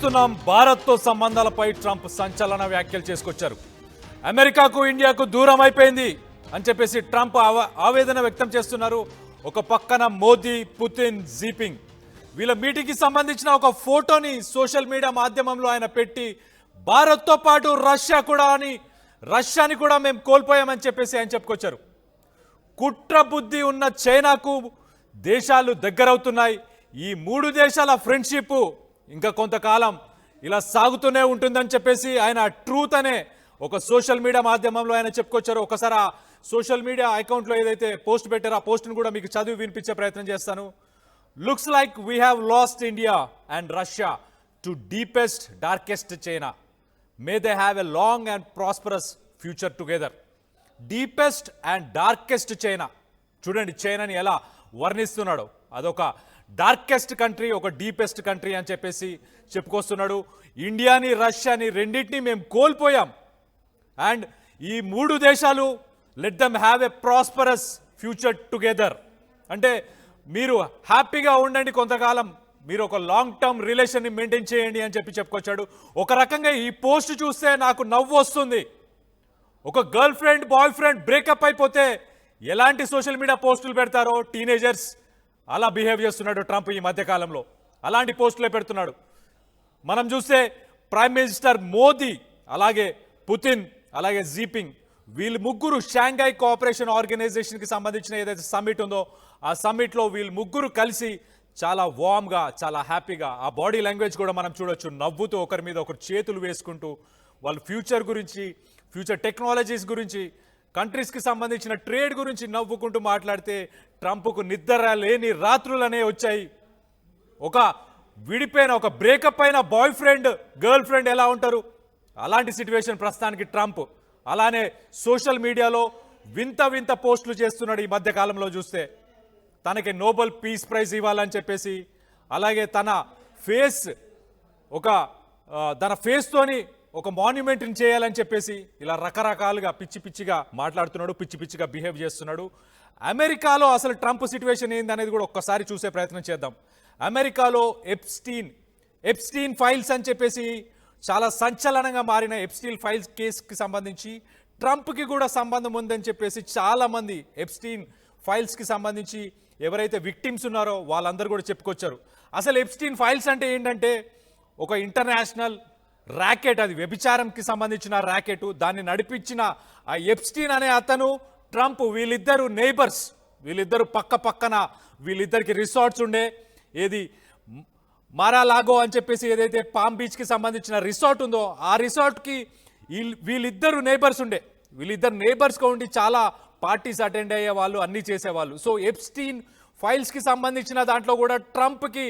భారత్తో సంబంధాలపై ట్రంప్ సంచలన వ్యాఖ్యలు చేసుకొచ్చారు. అమెరికాకు ఇండియాకు దూరం అయిపోయింది అని చెప్పేసి ట్రంప్ ఆవేదన వ్యక్తం చేస్తున్నారు. ఒక పక్కన మోదీ, పుతిన్, జీపింగ్ వీళ్ళ మీటింగ్కి సంబంధించిన ఒక ఫోటోని సోషల్ మీడియా మాధ్యమంలో ఆయన పెట్టి భారత్తో పాటు రష్యాని కూడా మేము కోల్పోయామని చెప్పేసి ఆయన చెప్పుకొచ్చారు. కుట్ర బుద్ధి ఉన్న చైనాకు దేశాలు దగ్గరవుతున్నాయి. ఈ మూడు దేశాల ఫ్రెండ్షిప్ ఇంకా కొంతకాలం ఇలా సాగుతూనే ఉంటుందని చెప్పేసి ఆయన ట్రూత్ అనే ఒక సోషల్ మీడియా మాధ్యమంలో ఆయన చెప్పుకొచ్చారు. ఒకసారి ఆ సోషల్ మీడియా అకౌంట్లో ఏదైతే పోస్ట్ పెట్టారో ఆ పోస్ట్ను కూడా మీకు చదివి వినిపించే ప్రయత్నం చేస్తాను. Looks like we have lost India and Russia to deepest darkest China. May they have a long and prosperous future together. Deepest and darkest China. చూడండి చైనాని ఎలా వర్ణిస్తున్నాడు. అదొక డార్కెస్ట్ కంట్రీ, ఒక డీపెస్ట్ కంట్రీ అని చెప్పేసి చెప్పుకొస్తున్నాడు. ఇండియాని, రష్యాని రెండింటిని మేము కోల్పోయాం. అండ్ ఈ మూడు దేశాలు let them have a prosperous future together. అంటే మీరు హ్యాపీగా ఉండండి, కొంతకాలం మీరు ఒక లాంగ్ టర్మ్ రిలేషన్ని మెయింటైన్ చేయండి అని చెప్పుకొచ్చాడు. ఒక రకంగా ఈ పోస్ట్ చూస్తే నాకు నవ్వు వస్తుంది. ఒక girl friend, boy friend breakup అయిపోతే ఎలాంటి సోషల్ మీడియా పోస్టులు పెడతారో టీనేజర్స్ అలా బిహేవ్ చేస్తున్నాడు ట్రంప్ ఈ మధ్యకాలంలో. అలాంటి పోస్టులే పెడుతున్నాడు. మనం చూస్తే ప్రైమ్ మినిస్టర్ మోదీ, అలాగే పుతిన్, అలాగే జీపింగ్ వీళ్ళు ముగ్గురు షాంఘై కోఆపరేషన్ ఆర్గనైజేషన్కి సంబంధించిన ఏదైతే సమ్మిట్ ఉందో ఆ సమ్మిట్లో వీళ్ళు ముగ్గురు కలిసి చాలా వామ్గా, చాలా హ్యాపీగా, ఆ బాడీ లాంగ్వేజ్ కూడా మనం చూడొచ్చు, నవ్వుతూ ఒకరి మీద ఒకరు చేతులు వేసుకుంటూ వాళ్ళు ఫ్యూచర్ గురించి, ఫ్యూచర్ టెక్నాలజీస్ గురించి, కంట్రీస్కి సంబంధించిన ట్రేడ్ గురించి నవ్వుకుంటూ మాట్లాడితే ట్రంప్కు నిద్ర లేని రాత్రులనే వచ్చాయి. ఒక విడిపోయిన, ఒక బ్రేకప్ అయిన బాయ్ ఫ్రెండ్, గర్ల్ ఫ్రెండ్ ఎలా ఉంటారు అలాంటి సిచ్యువేషన్ ప్రస్తుతానికి ట్రంప్. అలానే సోషల్ మీడియాలో వింత వింత పోస్టులు చేస్తున్నాడు ఈ మధ్య కాలంలో చూస్తే. తనకి నోబెల్ పీస్ ప్రైజ్ ఇవ్వాలని చెప్పేసి, అలాగే తన ఫేస్తోని ఒక మాన్యుమెంట్ని చేయాలని చెప్పేసి ఇలా రకరకాలుగా పిచ్చి పిచ్చిగా మాట్లాడుతున్నాడు, పిచ్చి పిచ్చిగా బిహేవ్ చేస్తున్నాడు. అమెరికాలో అసలు ట్రంప్ సిచ్యువేషన్ ఏందనేది కూడా ఒక్కసారి చూసే ప్రయత్నం చేద్దాం. అమెరికాలో ఎప్స్టీన్ ఫైల్స్ అని చెప్పేసి చాలా సంచలనంగా మారిన ఎప్స్టీన్ ఫైల్స్ కేసుకి సంబంధించి ట్రంప్కి కూడా సంబంధం ఉందని చెప్పేసి చాలామంది ఎప్స్టీన్ ఫైల్స్కి సంబంధించి ఎవరైతే విక్టిమ్స్ ఉన్నారో వాళ్ళందరూ కూడా చెప్పుకొచ్చారు. అసలు ఎప్స్టీన్ ఫైల్స్ అంటే ఏంటంటే ఒక ఇంటర్నేషనల్ ర్యాకెట్, అది వ్యభిచారంకి సంబంధించిన ర్యాకెట్. దాన్ని నడిపించిన ఆ ఎప్స్టీన్ అనే అతను, ట్రంప్ వీళ్ళిద్దరు నైబర్స్, వీళ్ళిద్దరు పక్కన వీళ్ళిద్దరికి రిసార్ట్స్ ఉండే. ఏది మారాలాగో అని చెప్పేసి ఏదైతే పామ్ బీచ్కి సంబంధించిన రిసార్ట్ ఉందో ఆ రిసార్ట్కి వీళ్ళిద్దరు నైబర్స్ ఉండే. వీళ్ళిద్దరు నైబర్స్గా ఉండి చాలా పార్టీస్ అటెండ్ అయ్యేవాళ్ళు, అన్నీ చేసేవాళ్ళు. సో ఎప్స్టీన్ ఫైల్స్కి సంబంధించిన దాంట్లో కూడా ట్రంప్కి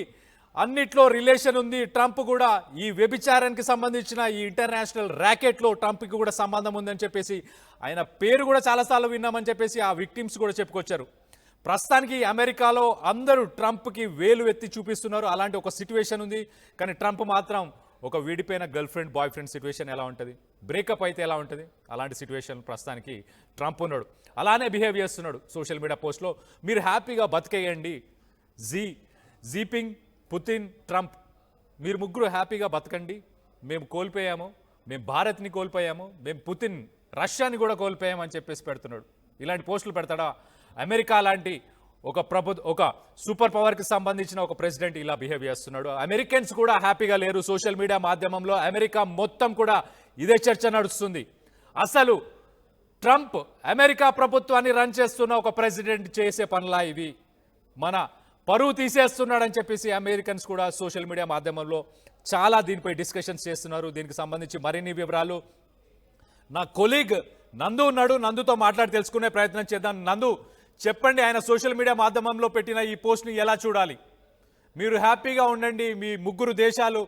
అన్నిట్లో రిలేషన్ ఉంది. ట్రంప్ కూడా ఈ వ్యభిచారానికి సంబంధించిన ఈ ఇంటర్నేషనల్ ర్యాకెట్లో ట్రంప్కి కూడా సంబంధం ఉందని చెప్పేసి ఆయన పేరు కూడా చాలాసార్లు విన్నామని చెప్పేసి ఆ విక్టిమ్స్ కూడా చెప్పుకొచ్చారు. ప్రస్తుతానికి అమెరికాలో అందరూ ట్రంప్కి వేలు ఎత్తి చూపిస్తున్నారు. అలాంటి ఒక సిచ్యువేషన్ ఉంది. కానీ ట్రంప్ మాత్రం ఒక విడిపోయిన girl friend, boy friend situation ఎలా ఉంటుంది, బ్రేకప్ అయితే ఎలా ఉంటుంది, అలాంటి సిచ్యువేషన్ ప్రస్తుతానికి ట్రంప్ ఉన్నాడు. అలానే బిహేవ్ చేస్తున్నాడు సోషల్ మీడియా పోస్ట్లో. మీరు హ్యాపీగా బతికేయండి, జీపింగ్, పుతిన్, ట్రంప్ మీరు ముగ్గురు హ్యాపీగా బతకండి. మేము కోల్పోయాము, మేము భారత్ని కోల్పోయాము, మేము పుతిన్, రష్యాని కూడా కోల్పోయాము అని చెప్పేసి పెడుతున్నాడు. ఇలాంటి పోస్టులు పెడతాడా? అమెరికా లాంటి ఒక సూపర్ పవర్కి సంబంధించిన ఒక ప్రెసిడెంట్ ఇలా బిహేవ్ చేస్తున్నాడు. అమెరికన్స్ కూడా హ్యాపీగా లేరు. సోషల్ మీడియా మాధ్యమంలో అమెరికా మొత్తం కూడా ఇదే చర్చ నడుస్తుంది. అసలు ట్రంప్ అమెరికా ప్రభుత్వాన్ని రన్ చేస్తున్న ఒక ప్రెసిడెంట్ చేసే పనులా ఇవి? మన పరువు తీసేస్తున్నాడని చెప్పేసి అమెరికన్స్ కూడా సోషల్ మీడియా మాధ్యమంలో చాలా దీనిపై డిస్కషన్స్ చేస్తున్నారు. దీనికి సంబంధించి మరిన్ని వివరాలు నా కొలీగ్ నందు ఉన్నాడు, నందుతో మాట్లాడి తెలుసుకునే ప్రయత్నం చేద్దాం. నందు, చెప్పండి, ఆయన సోషల్ మీడియా మాధ్యమంలో పెట్టిన ఈ పోస్ట్ని ఎలా చూడాలి? మీరు హ్యాపీగా ఉండండి, మీ ముగ్గురు దేశాలు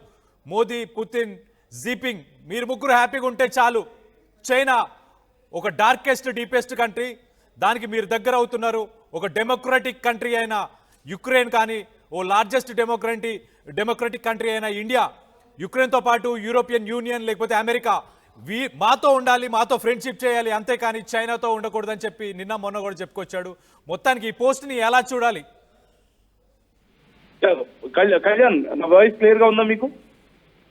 మోదీ, పుతిన్, జీపింగ్ మీరు ముగ్గురు హ్యాపీగా ఉంటే చాలు. చైనా ఒక డార్కెస్ట్, డీపెస్ట్ కంట్రీ, దానికి మీరు దగ్గర అవుతున్నారు. ఒక డెమోక్రటిక్ కంట్రీ అయిన యుక్రెయిన్ కానీ, ఓ లార్జెస్ట్ డెమోక్రటిక్ కంట్రీ అయిన ఇండియా, యుక్రెయిన్తో పాటు యూరోపియన్ యూనియన్ లేకపోతే అమెరికా మాతో ఉండాలి, మాతో ఫ్రెండ్షిప్ చేయాలి, అంతేకాని చైనాతో ఉండకూడదని చెప్పి నిన్న మొన్న కూడా చెప్పుకొచ్చాడు. మొత్తానికి ఈ పోస్ట్ని ఎలా చూడాలి? కళ్యాణ్, నా వాయిస్ క్లియర్ గా ఉందా మీకు?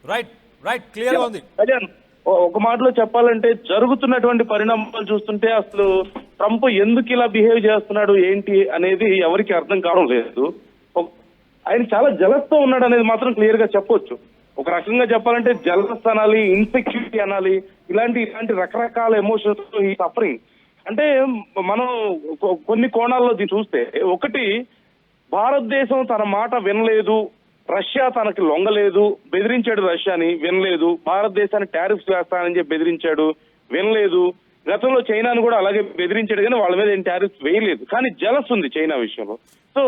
రైట్ రైట్ క్లియర్ గా ఉంది. ఒక మాటలో చెప్పాలంటే జరుగుతున్నటువంటి పరిణామాలు చూస్తుంటే అసలు ట్రంప్ ఎందుకు ఇలా బిహేవ్ చేస్తున్నాడు ఏంటి అనేది ఎవరికి అర్థం కావడం లేదు. ఆయన చాలా జలస్తో ఉన్నాడు అనేది మాత్రం క్లియర్ గా చెప్పొచ్చు. ఒక రకంగా చెప్పాలంటే జలస్ అనాలి, ఇన్సెక్యూరిటీ అనాలి, ఇలాంటి రకరకాల ఎమోషన్స్ ఈ సఫరింగ్. అంటే మనం కొన్ని కోణాల్లో చూస్తే, ఒకటి భారతదేశం తన మాట వినలేదు, రష్యా తనకి లొంగలేదు, బెదిరించాడు రష్యాని, వినలేదు. భారతదేశాన్ని టారిఫ్స్ వేస్తానని చెప్పి బెదిరించాడు, వినలేదు. గతంలో చైనాను కూడా అలాగే బెదిరించాడు కానీ వాళ్ళ మీద ఏం టారిఫ్స్ వేయలేదు. కానీ జలస్ ఉంది చైనా విషయంలో. సో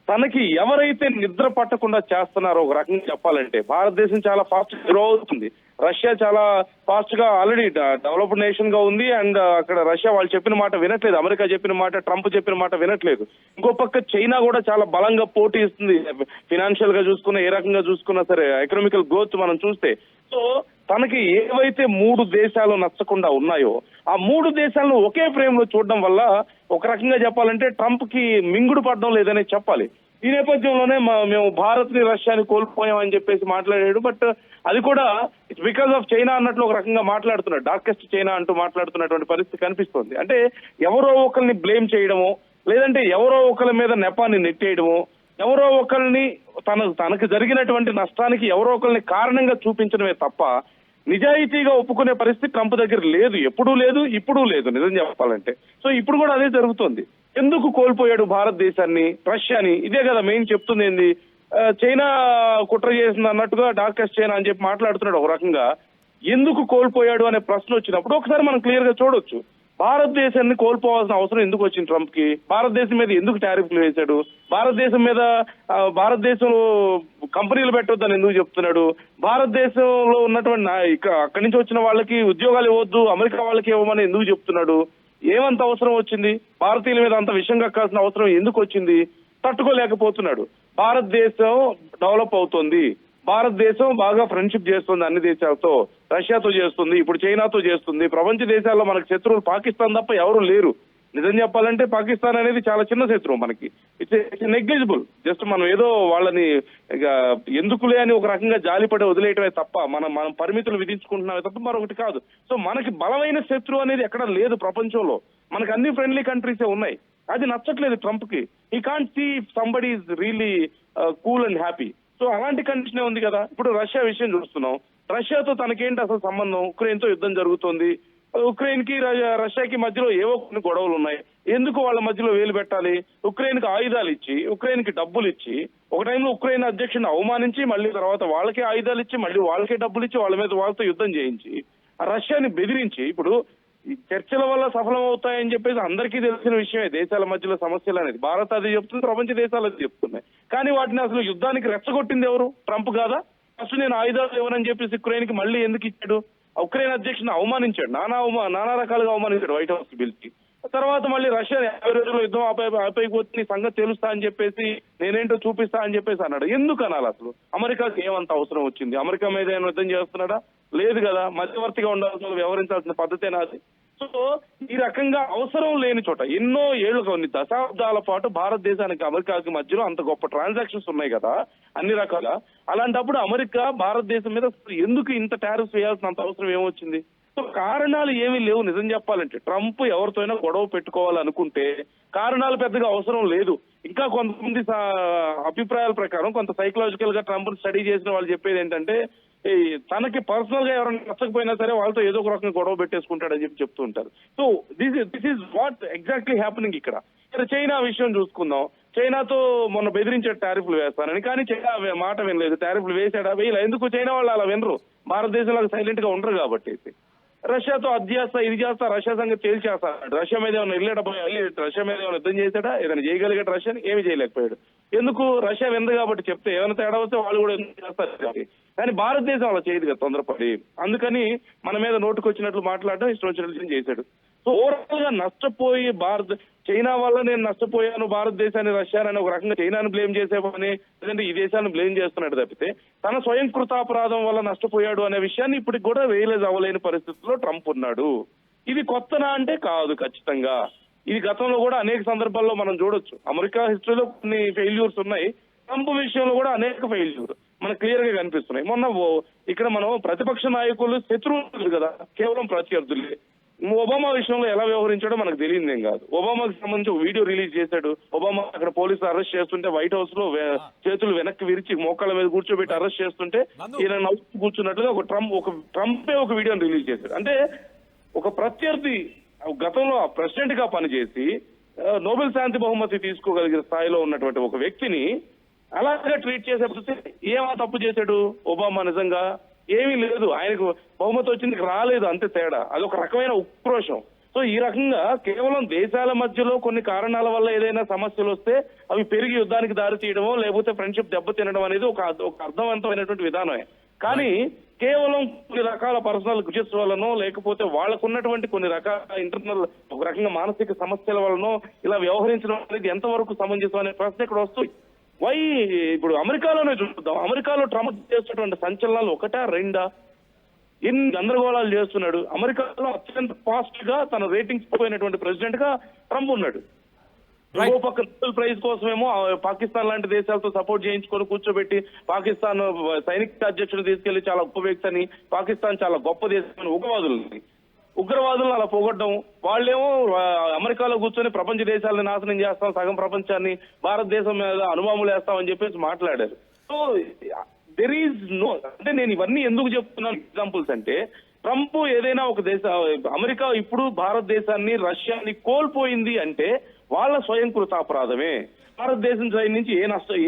తనకి ఎవరైతే నిద్ర పట్టకుండా చేస్తున్నారో, ఒక రకంగా చెప్పాలంటే భారతదేశం చాలా ఫాస్ట్ గ్రో అవుతుంది, రష్యా చాలా ఫాస్ట్ గా ఆల్రెడీ డెవలప్డ్ నేషన్ గా ఉంది. అండ్ అక్కడ రష్యా వాళ్ళు చెప్పిన మాట వినట్లేదు, అమెరికా చెప్పిన మాట, ట్రంప్ చెప్పిన మాట వినట్లేదు. ఇంకో పక్క చైనా కూడా చాలా బలంగా పోటీ ఇస్తుంది, ఫినాన్షియల్ గా చూసుకున్నా, ఏ రకంగా చూసుకున్నా సరే, ఎకనామికల్ గ్రోత్ మనం చూస్తే. సో తనకి ఏవైతే 3 దేశాలు నచ్చకుండా ఉన్నాయో ఆ 3 దేశాలను ఒకే ఫ్రేమ్ లో చూడడం వల్ల ఒక రకంగా చెప్పాలంటే ట్రంప్ కి మింగుడు పడడం లేదనే చెప్పాలి. ఈ నేపథ్యంలోనే మేము భారత్ ని రష్యాని కోల్పోయామని చెప్పేసి మాట్లాడాడు. బట్ అది కూడా ఇట్స్ బికాస్ ఆఫ్ చైనా అన్నట్లు ఒక రకంగా మాట్లాడుతున్నాడు, డార్కెస్ట్ చైనా అంటూ మాట్లాడుతున్నటువంటి పరిస్థితి కనిపిస్తుంది. అంటే ఎవరో ఒకరిని బ్లేమ్ చేయడమో, లేదంటే ఎవరో ఒకరి మీద నెపాన్ని నెట్టేయడమో, ఎవరో ఒకరిని తనకు జరిగినటువంటి నష్టానికి ఎవరో ఒకరిని కారణంగా చూపించడమే తప్ప నిజాయితీగా ఒప్పుకునే పరిస్థితి ట్రంప్ దగ్గర లేదు, ఎప్పుడూ లేదు, ఇప్పుడు లేదు నిజం చెప్పాలంటే. సో ఇప్పుడు కూడా అదే జరుగుతుంది. ఎందుకు కోల్పోయాడు భారతదేశాన్ని, రష్యాని? ఇదే కదా మెయిన్ చెప్తుంది. ఏంది చైనా కుట్ర చేసింది అన్నట్టుగా డార్కెస్ట్ చైనా అని చెప్పి మాట్లాడుతున్నాడు. ఒక రకంగా ఎందుకు కోల్పోయాడు అనే ప్రశ్న వచ్చినప్పుడు ఒకసారి మనం క్లియర్ గా చూడొచ్చు. భారతదేశాన్ని కోల్పోవాల్సిన అవసరం ఎందుకు వచ్చింది ట్రంప్ కి? భారతదేశం మీద ఎందుకు టారిఫ్లు వేశాడు? భారతదేశం మీద భారతదేశంలో కంపెనీలు పెట్టొద్దని ఎందుకు చెప్తున్నాడు? భారతదేశంలో ఉన్నటువంటి అక్కడి నుంచి వచ్చిన వాళ్ళకి ఉద్యోగాలు ఇవ్వద్దు, అమెరికా వాళ్ళకి ఇవ్వమని ఎందుకు చెప్తున్నాడు? ఏమంత అవసరం వచ్చింది? భారతీయుల మీద అంత విషయం కక్కాల్సిన అవసరం ఎందుకు వచ్చింది? తట్టుకోలేకపోతున్నాడు. భారతదేశం డెవలప్ అవుతుంది, భారతదేశం బాగా ఫ్రెండ్షిప్ చేస్తుంది అన్ని దేశాలతో, రష్యాతో చేస్తుంది, ఇప్పుడు చైనాతో చేస్తుంది. ప్రపంచ దేశాల్లో మనకు శత్రువులు పాకిస్తాన్ తప్ప ఎవరు లేరు. నిజం చెప్పాలంటే పాకిస్తాన్ అనేది చాలా చిన్న శత్రువు మనకి. It's negligible. జస్ట్ మనం ఏదో వాళ్ళని ఇక ఎందుకులే అని ఒక రకంగా జాలిపడి వదిలేయటమే తప్ప మనం పరిమితులు విధించుకుంటున్నామే తప్ప మరొకటి కాదు. సో మనకి బలమైన శత్రువు అనేది ఎక్కడ లేదు ప్రపంచంలో. మనకు అన్ని ఫ్రెండ్లీ కంట్రీసే ఉన్నాయి. అది నచ్చట్లేదు ట్రంప్ కి. I can't see somebody is really cool and happy. So అలాంటి కండిషనే ఉంది కదా. ఇప్పుడు రష్యా విషయం చూస్తున్నాం. రష్యాతో తనకేంటి అసలు సంబంధం? ఉక్రెయిన్ తో యుద్ధం జరుగుతోంది. ఉక్రెయిన్ కి రష్యాకి మధ్యలో ఏవో కొన్ని గొడవలు ఉన్నాయి. ఎందుకు వాళ్ళ మధ్యలో వేలు పెట్టాలి? ఉక్రెయిన్ కి ఆయుధాలు ఇచ్చి, ఉక్రెయిన్ కి డబ్బులు ఇచ్చి, ఒక టైంలో ఉక్రెయిన్ అధ్యక్షుడిని అవమానించి, మళ్ళీ తర్వాత వాళ్ళకే ఆయుధాలు ఇచ్చి, మళ్ళీ వాళ్ళకే డబ్బులు ఇచ్చి, వాళ్ళ మీద వాళ్ళతో యుద్ధం చేయించి, ఆ రష్యాని బెదిరించి, ఇప్పుడు ఈ చర్చల వల్ల సఫలం అవుతాయని చెప్పేసి అందరికీ తెలిసిన విషయమే దేశాల మధ్యలో సమస్యలు అనేది. భారత్ అది చెప్తుంది, ప్రపంచ దేశాలు అది చెప్తున్నాయి. కానీ వాటిని అసలు యుద్ధానికి రెచ్చగొట్టింది ఎవరు? ట్రంప్ కాదా? ఫస్ట్ నేను ఆయుధాలు ఇవ్వనని చెప్పేసి ఉక్రెయిన్ కి మళ్ళీ ఎందుకు ఇచ్చాడు? ఉక్రెయిన్ అధ్యక్షుడిని అవమానించాడు, నానా రకాలుగా అవమానించాడు వైట్ హౌస్ కి పిలిచి. తర్వాత మళ్ళీ రష్యా 50 రోజుల్లో యుద్ధం ఆపైపోతే నీ సంగతి తెలుస్తా అని చెప్పేసి, నేనేంటో చూపిస్తా అని చెప్పేసి అన్నాడు. ఎందుకు అనాలి అసలు? అమెరికాకి ఏమంత అవసరం వచ్చింది? అమెరికా మీద ఏమైనా యుద్ధం చేస్తున్నాడా? లేదు కదా. మధ్యవర్తిగా ఉండాల్సిన, వ్యవహరించాల్సిన పద్ధతేనా అది? సో ఈ రకంగా అవసరం లేని చోట ఎన్నో ఏళ్లు, కొన్ని దశాబ్దాల పాటు భారతదేశానికి అమెరికాకి మధ్యలో అంత గొప్ప ట్రాన్సాక్షన్స్ ఉన్నాయి కదా అన్ని రకాల. అలాంటప్పుడు అమెరికా భారతదేశం మీద ఎందుకు ఇంత టారిఫ్స్ వేయాల్సినంత అవసరం ఏమొచ్చింది? సో కారణాలు ఏమీ లేవు నిజం చెప్పాలంటే. ట్రంప్ ఎవరితోనైనా గొడవ పెట్టుకోవాలనుకుంటే కారణాలు పెద్దగా అవసరం లేదు. ఇంకా కొంతమంది అభిప్రాయాల ప్రకారం, కొంత సైకలాజికల్ గా ట్రంప్ స్టడీ చేసిన వాళ్ళు చెప్పేది ఏంటంటే, తనకి పర్సనల్ గా ఎవరైనా నచ్చకపోయినా సరే వాళ్ళతో ఏదో ఒక రకంగా గొడవ పెట్టేసుకుంటాడని చెప్తూ ఉంటారు. So this is what exactly happening ఇక్కడ. చైనా విషయం చూసుకుందాం. చైనాతో మొన్న బెదిరించాడు టారిఫ్లు వేస్తానని, కానీ చైనా మాట వినలేదు. టారిఫ్లు వేసాడా? వేయలే. ఎందుకు? చైనా వాళ్ళు అలా వినరు, భారతదేశంలో సైలెంట్ గా ఉండరు కాబట్టి. రష్యాతో అది చేస్తా, ఇది చేస్తా, రష్యా సంగతి తేల్చేస్తాడు. రష్యా మీద ఏమైనా వెళ్ళి రష్యా మీద ఏమైనా యుద్ధం చేశాడా? ఏదైనా చేయగలిగాడు? రష్యాని ఏమి చేయలేకపోయాడు. ఎందుకు? రష్యా విందు కాబట్టి. చెప్తే ఏమైనా తేడా వస్తే వాళ్ళు కూడా ఎందుకు చేస్తారు? కానీ భారతదేశం అలా చేయదు కదా తొందరపడి. అందుకని మన మీద నోటుకొచ్చినట్లు మాట్లాడడం, ఇష్టం వచ్చినట్లు చేశాడు. సో ఓవరాల్ గా నష్టపోయి చైనా వల్ల నేను నష్టపోయాను భారతదేశాన్ని, రష్యాని ఒక రకంగా చైనాను బ్లేమ్ చేసేవని, లేదంటే ఈ దేశాన్ని బ్లేమ్ చేస్తున్నాడు తప్పితే తన స్వయం కృతాపరాధం వల్ల నష్టపోయాడు అనే విషయాన్ని ఇప్పటికి కూడా రియలైజ్ అవ్వలేని పరిస్థితుల్లో ట్రంప్ ఉన్నాడు. ఇది కొత్తనా అంటే కాదు ఖచ్చితంగా. ఇది గతంలో కూడా అనేక సందర్భాల్లో మనం చూడొచ్చు. అమెరికా హిస్టరీలో కొన్ని ఫెయిల్యూర్స్ ఉన్నాయి, ట్రంప్ విషయంలో కూడా అనేక ఫెయిల్యూర్. మనకు క్లియర్ గా కనిపిస్తున్నాయి. మొన్న ఇక్కడ మనం ప్రతిపక్ష నాయకులు శత్రువులు కదా, కేవలం ప్రత్యర్థులే. ఒబామా విషయంలో ఎలా వ్యవహరించాడో మనకు తెలియదేం కాదు. ఒబామాకి సంబంధించి ఒక వీడియో రిలీజ్ చేశాడు. ఒబామా అక్కడ పోలీసులు అరెస్ట్ చేస్తుంటే వైట్ హౌస్ లో చేతులు వెనక్కి విరిచి మోకాళ్ళ మీద కూర్చోబెట్టి అరెస్ట్ చేస్తుంటే ఈయన నవ్వు కూర్చున్నట్లుగా ట్రంపే ఒక వీడియోని రిలీజ్ చేశాడు. అంటే ఒక ప్రత్యర్థి గతంలో ప్రెసిడెంట్ గా పనిచేసి నోబెల్ శాంతి బహుమతి తీసుకోగలిగిన స్థాయిలో ఉన్నటువంటి ఒక వ్యక్తిని అలాగే ట్రీట్ చేసేప్పుడు ఏమా తప్పు చేశాడు ఒబామా? నిజంగా ఏమీ లేదు, ఆయనకు బహుమతి వచ్చింది రాలేదు, అంతే తేడా. అదొక రకమైన ఉక్రోషం. సో ఈ రకంగా కేవలం దేశాల మధ్యలో కొన్ని కారణాల వల్ల ఏదైనా సమస్యలు వస్తే అవి పెరిగి యుద్ధానికి దారి తీయడమో లేకపోతే ఫ్రెండ్షిప్ దెబ్బతినడం అనేది ఒక అర్థవంతమైనటువంటి విధానమే. కానీ కేవలం కొన్ని రకాల పర్సనల్ గ్రిడ్జెస్ వల్లనో లేకపోతే వాళ్ళకున్నటువంటి కొన్ని రకాల ఇంటర్నల్ ఒక రకంగా మానసిక సమస్యల వల్లనో ఇలా వ్యవహరించడం అనేది ఎంతవరకు సమంజసం అనే ప్రశ్న ఇక్కడ వస్తుంది. ఇప్పుడు అమెరికాలోనే చూద్దాం. అమెరికాలో ట్రంప్ చేస్తున్నటువంటి సంచలనాలు ఒకటా రెండా? ఎన్ని గందరగోళాలు చేస్తున్నాడు. అమెరికాలో అత్యంత ఫాస్ట్ గా తన రేటింగ్స్ పోయినటువంటి ప్రెసిడెంట్ గా ట్రంప్ ఉన్నాడు. ఇంకో పక్క నోబెల్ ప్రైజ్ కోసమేమో పాకిస్తాన్ లాంటి దేశాలతో సపోర్ట్ చేయించుకొని కూర్చోబెట్టి పాకిస్తాన్ సైనిక అధ్యక్షుడు తీసుకెళ్లి చాలా గొప్ప వ్యక్తి అని, పాకిస్తాన్ చాలా గొప్ప దేశం అని ఉగ్రవాదులను అలా పోగొట్టడం. వాళ్ళేమో అమెరికాలో కూర్చొని ప్రపంచ దేశాలను నాశనం చేస్తాం, సగం ప్రపంచాన్ని భారతదేశం మీద అనుమాములు వేస్తామని చెప్పేసి మాట్లాడారు. సో దెర్ ఈజ్ నో, అంటే నేను ఇవన్నీ ఎందుకు చెప్తున్నాను ఎగ్జాంపుల్స్ అంటే, ట్రంప్ ఏదైనా ఒక అమెరికా ఇప్పుడు భారతదేశాన్ని రష్యాని కోల్పోయింది అంటే వాళ్ళ స్వయం కృతాపరాధమే. భారతదేశం సైడ్ నుంచి ఏ నష్టం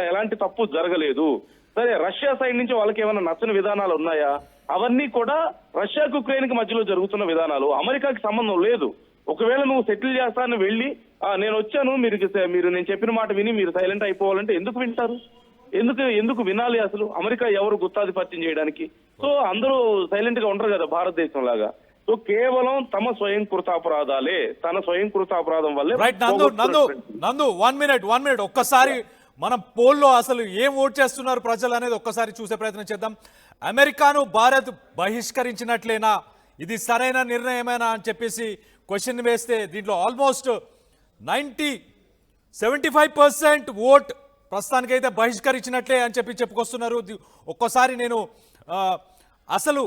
ఎలాంటి తప్పు జరగలేదు. సరే, రష్యా సైడ్ నుంచి వాళ్ళకి ఏమైనా నచ్చని విధానాలు ఉన్నాయా? అవన్నీ కూడా రష్యాకు ఉక్రెయిన్ కి మధ్యలో జరుగుతున్న విధానాలు, అమెరికాకి సంబంధం లేదు. ఒకవేళ నువ్వు సెటిల్ చేస్తానని వెళ్ళి నేను వచ్చాను, మీరు నేను చెప్పిన మాట విని మీరు సైలెంట్ అయిపోవాలంటే ఎందుకు వింటారు? ఎందుకు వినాలి అసలు? అమెరికా ఎవరు గుత్తాధిపత్యం చేయడానికి? సో అందరూ సైలెంట్ గా ఉండరు కదా భారతదేశం లాగా. సో కేవలం తమ స్వయం కృతాపరాధాలే, తన స్వయం కృతాపరాధం వల్లే. నందు 1 మినిట్ ఒక్కసారి మనం పోల్లో అసలు ఏం ఓట్ చేస్తున్నారు ప్రజలు అనేది ఒక్కసారి చూసే ప్రయత్నం చేద్దాం. అమెరికాను భారత్ బహిష్కరించినట్లేనా, ఇది సరైన నిర్ణయమేనా అని చెప్పేసి క్వశ్చన్ వేస్తే దీంట్లో ఆల్మోస్ట్ 75% ఓట్ ప్రస్తుతానికైతే బహిష్కరించినట్లే అని చెప్పుకొస్తున్నారు. ఒక్కసారి నేను అసలు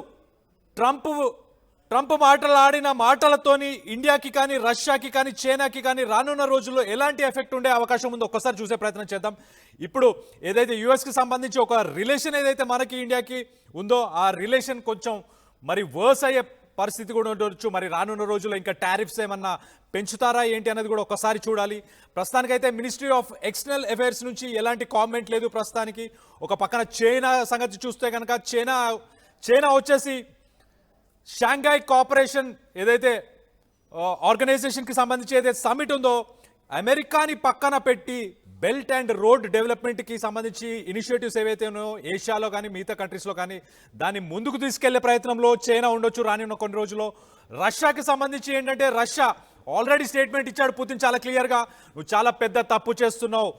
ట్రంప్ మాటలాడిన మాటలతోని ఇండియాకి కానీ రష్యాకి కానీ చైనాకి కానీ రానున్న రోజుల్లో ఎలాంటి ఎఫెక్ట్ ఉండే అవకాశం ఉందో ఒక్కసారి చూసే ప్రయత్నం చేద్దాం. ఇప్పుడు ఏదైతే యుఎస్కి సంబంధించి ఒక రిలేషన్ ఏదైతే మనకి ఇండియాకి ఉందో ఆ రిలేషన్ కొంచెం మరి వర్స్ అయ్యే పరిస్థితి కూడా ఉండొచ్చు. మరి రానున్న రోజుల్లో ఇంకా టారిఫ్స్ ఏమన్నా పెంచుతారా ఏంటి అనేది కూడా ఒకసారి చూడాలి. ప్రస్తుతానికైతే మినిస్ట్రీ ఆఫ్ ఎక్స్టర్నల్ అఫైర్స్ నుంచి ఎలాంటి కామెంట్ లేదు ప్రస్తుతానికి. ఒక పక్కన చైనా సంగతి చూస్తే కనుక చైనా వచ్చేసి షాంఘై కోఆపరేషన్ ఏదైతే ఆర్గనైజేషన్కి సంబంధించి ఏదైతే సమిట్ ఉందో అమెరికాని పక్కన పెట్టి బెల్ట్ అండ్ రోడ్ డెవలప్మెంట్కి సంబంధించి ఇనిషియేటివ్స్ ఏవైతే ఉన్నాయో ఏషియాలో కానీ మిగతా కంట్రీస్లో కానీ దాన్ని ముందుకు తీసుకెళ్లే ప్రయత్నంలో చైనా ఉండొచ్చు రానున్న కొన్ని రోజుల్లో. రష్యాకి సంబంధించి ఏంటంటే రష్యా ఆల్రెడీ స్టేట్మెంట్ ఇచ్చాడు పుతిన్ చాలా క్లియర్గా, నువ్వు చాలా పెద్ద తప్పు చేస్తున్నావు,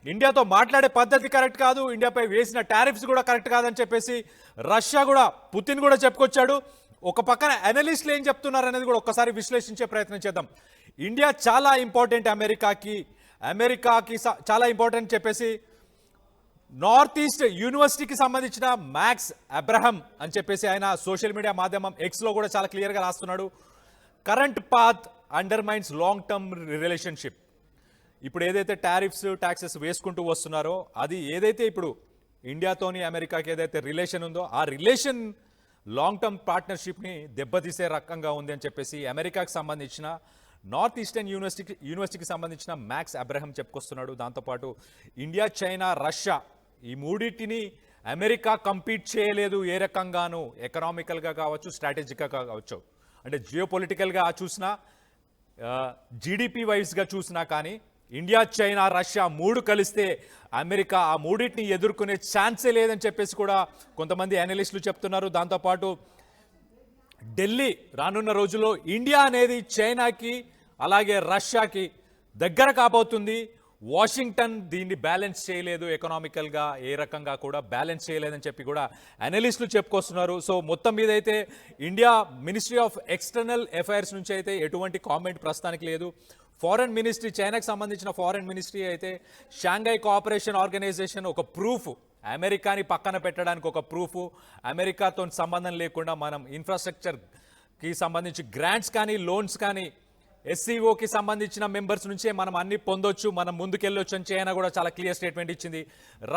ఇండియాతో మాట్లాడే పద్ధతి కరెక్ట్ కాదు, ఇండియాపై వేసిన టారిఫ్స్ కూడా కరెక్ట్ కాదని చెప్పేసి రష్యా కూడా పుతిన్ కూడా చెప్పుకొచ్చాడు. ఒక పక్కన అనలిస్టులు ఏం చెప్తున్నారు అనేది కూడా ఒక్కసారి విశ్లేషించే ప్రయత్నం చేద్దాం. ఇండియా చాలా ఇంపార్టెంట్ అమెరికాకి చాలా ఇంపార్టెంట్ చెప్పేసి నార్త్ ఈస్ట్ యూనివర్సిటీకి సంబంధించిన మ్యాక్స్ అబ్రహం అని చెప్పేసి ఆయన సోషల్ మీడియా మాధ్యమం ఎక్స్లో కూడా చాలా క్లియర్గా రాస్తున్నాడు. Current path undermines long term relationship. ఇప్పుడు ఏదైతే టారిఫ్స్ ట్యాక్సెస్ వేసుకుంటూ వస్తున్నారో అది ఏదైతే ఇప్పుడు ఇండియాతోని అమెరికాకి ఏదైతే రిలేషన్ ఉందో ఆ రిలేషన్ లాంగ్ టర్మ్ పార్ట్నర్షిప్ని దెబ్బతీసే రకంగా ఉంది అని చెప్పేసి అమెరికాకి సంబంధించిన నార్త్ ఈస్టర్న్ యూనివర్సిటీకి సంబంధించిన మ్యాక్స్ అబ్రహం చెప్పుకొస్తున్నాడు. దాంతోపాటు ఇండియా, చైనా, రష్యా ఈ మూడింటిని అమెరికా కంపీట్ చేయలేదు ఏ రకంగానూ, ఎకనామికల్గా కావచ్చు, స్ట్రాటజిక్గా కావచ్చు, అంటే జియోపొలిటికల్గా చూసినా జీడిపి వైజ్గా చూసినా కానీ ఇండియా, చైనా, రష్యా మూడు కలిస్తే అమెరికా ఆ మూడింటిని ఎదుర్కొనే ఛాన్సే లేదని చెప్పేసి కూడా కొంతమంది అనలిస్టులు చెప్తున్నారు. దాంతోపాటు ఢిల్లీ రానున్న రోజుల్లో ఇండియా అనేది చైనాకి అలాగే రష్యాకి దగ్గర కాబోతుంది. వాషింగ్టన్ దీన్ని బ్యాలెన్స్ చేయలేదు, ఎకనామికల్గా ఏ రకంగా కూడా బ్యాలెన్స్ చేయలేదని చెప్పి కూడా అనలిస్టులు చెప్పుకొస్తున్నారు. సో మొత్తం మీద అయితే India ministry of external affairs నుంచి అయితే ఎటువంటి కామెంట్ ప్రస్తుతానికి లేదు. ఫారెన్ మినిస్ట్రీ, చైనాకి సంబంధించిన ఫారెన్ మినిస్ట్రీ అయితే షాంఘై కోఆపరేషన్ ఆర్గనైజేషన్ ఒక ప్రూఫ్ అమెరికాని పక్కన పెట్టడానికి ఒక ప్రూఫ్. అమెరికాతో సంబంధం లేకుండా మనం ఇన్ఫ్రాస్ట్రక్చర్కి సంబంధించి గ్రాంట్స్ కానీ లోన్స్ కానీ ఎస్సీఓకి సంబంధించిన మెంబర్స్ నుంచే మనం అన్ని పొందొచ్చు, మనం ముందుకెళ్ళొచ్చు అని చైనా కూడా చాలా క్లియర్ స్టేట్మెంట్ ఇచ్చింది.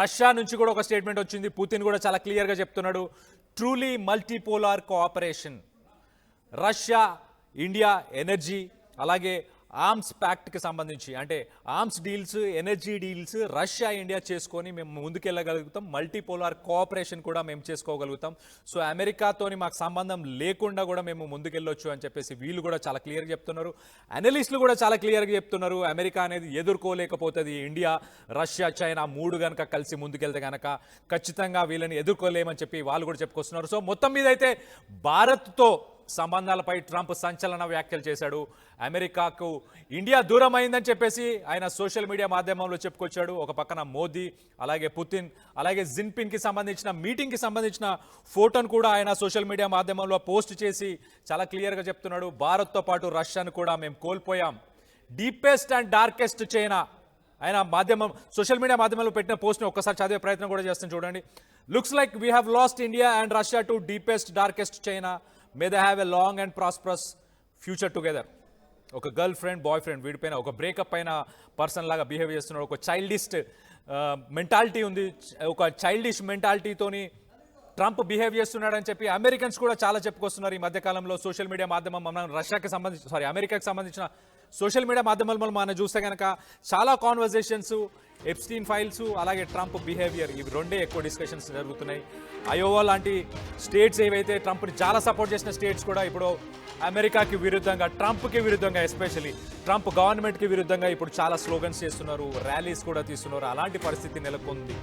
రష్యా నుంచి కూడా ఒక స్టేట్మెంట్ వచ్చింది. పుతిన్ కూడా చాలా క్లియర్గా చెప్తున్నాడు, truly multipolar cooperation. Russia India energy అలాగే ఆర్మ్స్ ప్యాక్ట్కి సంబంధించి అంటే arms deals energy deals Russia India చేసుకొని మేము ముందుకెళ్ళగలుగుతాం. మల్టీపోలార్ కోఆపరేషన్ కూడా మేము చేసుకోగలుగుతాం. సో అమెరికాతోని మాకు సంబంధం లేకుండా కూడా మేము ముందుకెళ్ళొచ్చు అని చెప్పేసి వీళ్ళు కూడా చాలా క్లియర్గా చెప్తున్నారు. అనలిస్టులు కూడా చాలా క్లియర్గా చెప్తున్నారు, అమెరికా అనేది ఎదుర్కోలేకపోతుంది. ఇండియా రష్యా చైనా మూడు కనుక కలిసి ముందుకెళ్తే కనుక ఖచ్చితంగా వీళ్ళని ఎదుర్కోలేమని చెప్పి వాళ్ళు కూడా చెప్పుకొస్తున్నారు. సో మొత్తం మీద అయితే భారత్తో సంబంధాలపై ట్రంప్ సంచలన వ్యాఖ్యలు చేశాడు. అమెరికాకు ఇండియా దూరం అయిందని చెప్పేసి ఆయన సోషల్ మీడియా మాధ్యమంలో చెప్పుకొచ్చాడు. ఒక పక్కన మోదీ అలాగే పుతిన్ అలాగే జిన్పింగ్కి సంబంధించిన మీటింగ్కి సంబంధించిన ఫోటోను కూడా ఆయన సోషల్ మీడియా మాధ్యమంలో పోస్ట్ చేసి చాలా క్లియర్గా చెప్తున్నాడు, భారత్తో పాటు రష్యాను కూడా మేము కోల్పోయాం. Deepest and darkest China. ఆయన మాధ్యమం సోషల్ మీడియా మాధ్యమంలో పెట్టిన పోస్ట్ని ఒక్కసారి చదివే ప్రయత్నం కూడా చేస్తాను చూడండి. Looks like we have lost India and Russia to deepest darkest China. May they have a long and prosperous future together. ఒక గర్ల్ ఫ్రెండ్ బాయ్ ఫ్రెండ్ వీడిపైన ఒక బ్రేకప్ అయిన పర్సన్ లాగా బిహేవ్ చేస్తున్నాడు. ఒక చైల్డిస్ట్ మెంటాలిటీ ఉంది, ఒక చైల్డిష్ మెంటాలిటీతోని ట్రంప్ బిహేవ్ చేస్తున్నాడని చెప్పి అమెరికన్స్ కూడా చాలా చెప్పుకొస్తున్నారు ఈ మధ్యకాలంలో. సోషల్ మీడియా మాధ్యమం మనం రష్యాకి సంబంధించి అమెరికాకి సంబంధించిన సోషల్ మీడియా మాధ్యమాల్లో మనం చూస్తే కనుక చాలా కాన్వర్జేషన్స్, ఎప్స్టీన్ ఫైల్స్ అలాగే ట్రంప్ బిహేవియర్ ఇవి రెండే ఎక్కువ డిస్కషన్స్ జరుగుతున్నాయి. అయోవా లాంటి స్టేట్స్ ఏవైతే ట్రంప్ని చాలా సపోర్ట్ చేసిన స్టేట్స్ కూడా ఇప్పుడు అమెరికాకి విరుద్ధంగా ట్రంప్కి విరుద్ధంగా ఎస్పెషల్లీ ట్రంప్ గవర్నమెంట్కి విరుద్ధంగా ఇప్పుడు చాలా స్లోగన్స్ చేస్తున్నారు, ర్యాలీస్ కూడా తీస్తున్నారు. అలాంటి పరిస్థితి నెలకొంది.